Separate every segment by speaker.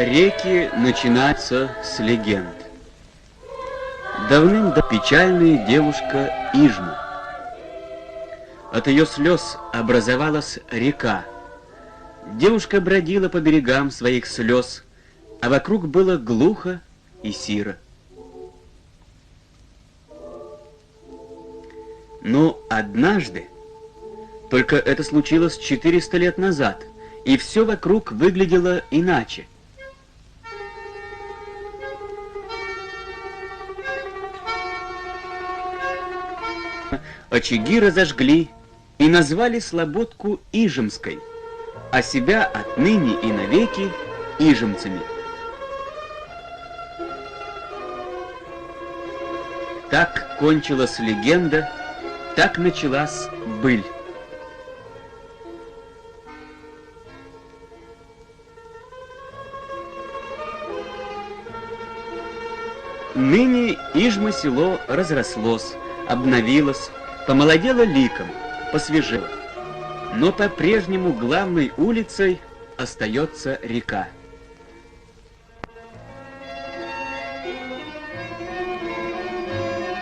Speaker 1: Реки начинаются с легенд. Давным-давно печальная девушка Ижма. От ее слез образовалась река. Девушка бродила по берегам своих слез, а вокруг было глухо и сиро. Но однажды, только это случилось 400 лет назад, и все вокруг выглядело иначе. Очаги разожгли и назвали слободку Ижемской, а себя отныне и навеки ижемцами. Так кончилась легенда, так началась быль. Ныне Ижма село разрослось, обновилось, помолодело ликом, посвежело. Но по-прежнему главной улицей остается река.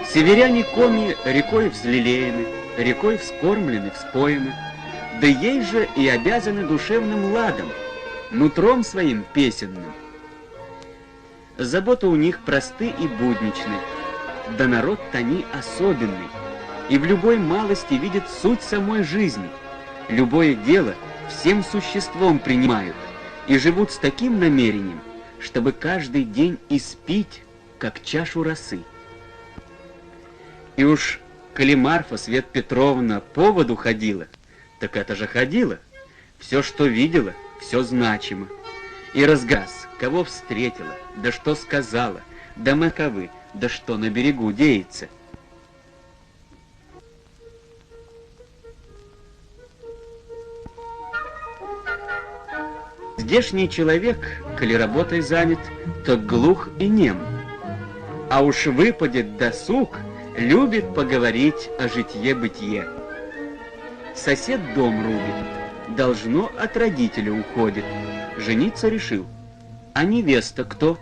Speaker 1: Северяне коми рекой взлелеяны, рекой вскормлены, вспоены, да ей же и обязаны душевным ладом, нутром своим песенным. Заботы у них просты и будничны, да народ-то они особенный, и в любой малости видят суть самой жизни, любое дело всем существом принимают и живут с таким намерением, чтобы каждый день испить, как чашу росы. И уж коли Марфа Свет Петровна по воду ходила, так это же ходила, все, что видела, все значимо. И разгаз, кого встретила, да что сказала, да маковы, да что на берегу деется. Здешний человек, коли работой занят, то глух и нем. А уж выпадет досуг, любит поговорить о житье-бытие. Сосед дом рубит, должно от родителя уходит. Жениться решил. А невеста кто?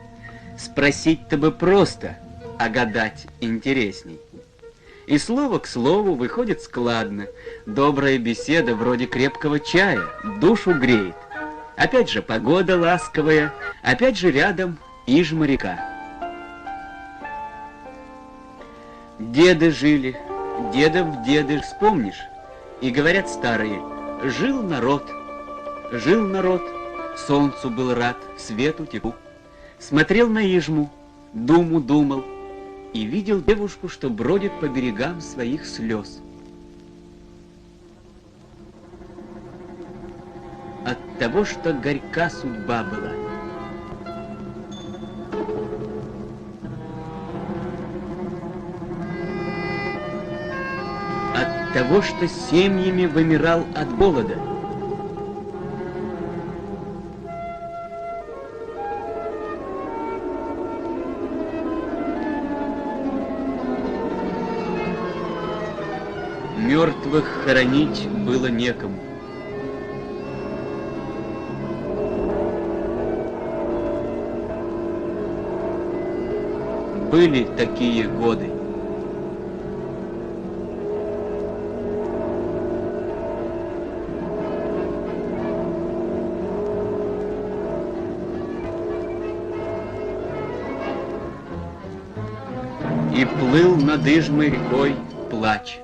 Speaker 1: Спросить-то бы просто, а гадать интересней. И слово к слову выходит складно. Добрая беседа вроде крепкого чая душу греет. Опять же погода ласковая, опять же рядом Ижма-река. Деды жили, дедов деды вспомнишь, и говорят старые: жил народ, солнцу был рад, свету теплу, смотрел на Ижму, думу думал, и видел девушку, что бродит по берегам своих слез. От того, что горька судьба была. От того, что семьями вымирал от голода. Мертвых хоронить было некому. Были такие годы. И плыл над Ижмой рекой плач.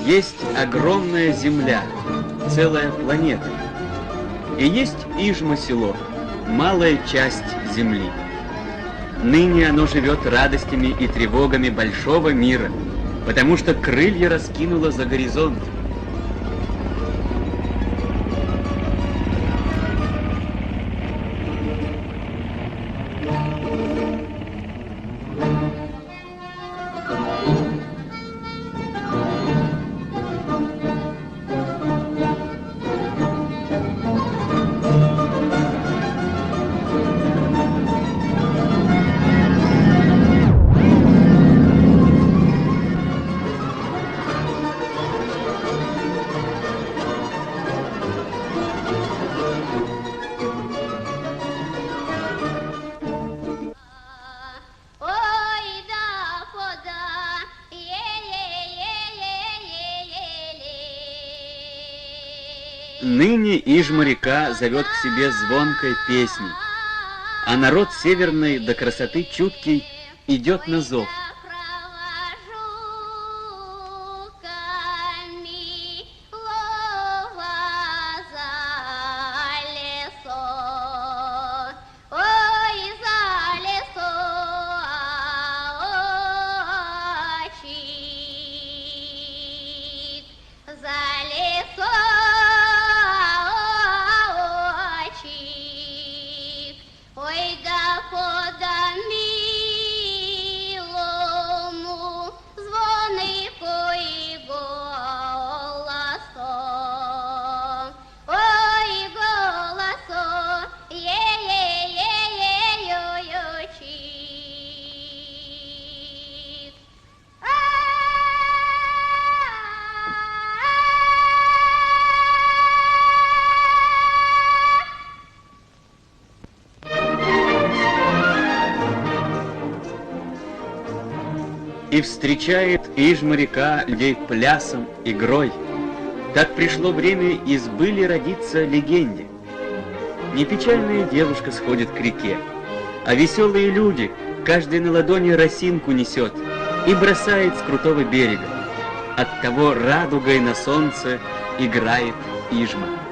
Speaker 1: Есть огромная земля, целая планета. И есть Ижма село, малая часть земли. Ныне оно живет радостями и тревогами большого мира, потому что крылья раскинуло за горизонт. Ныне Ижма-река зовет к себе звонкой песней, а народ северный до красоты чуткий идет на зов. И встречает Ижма-река людей плясом, игрой. Так пришло время избыли родиться легенде. Не печальная девушка сходит к реке, а веселые люди, каждый на ладони росинку несет и бросает с крутого берега. Оттого радугой на солнце играет Ижма.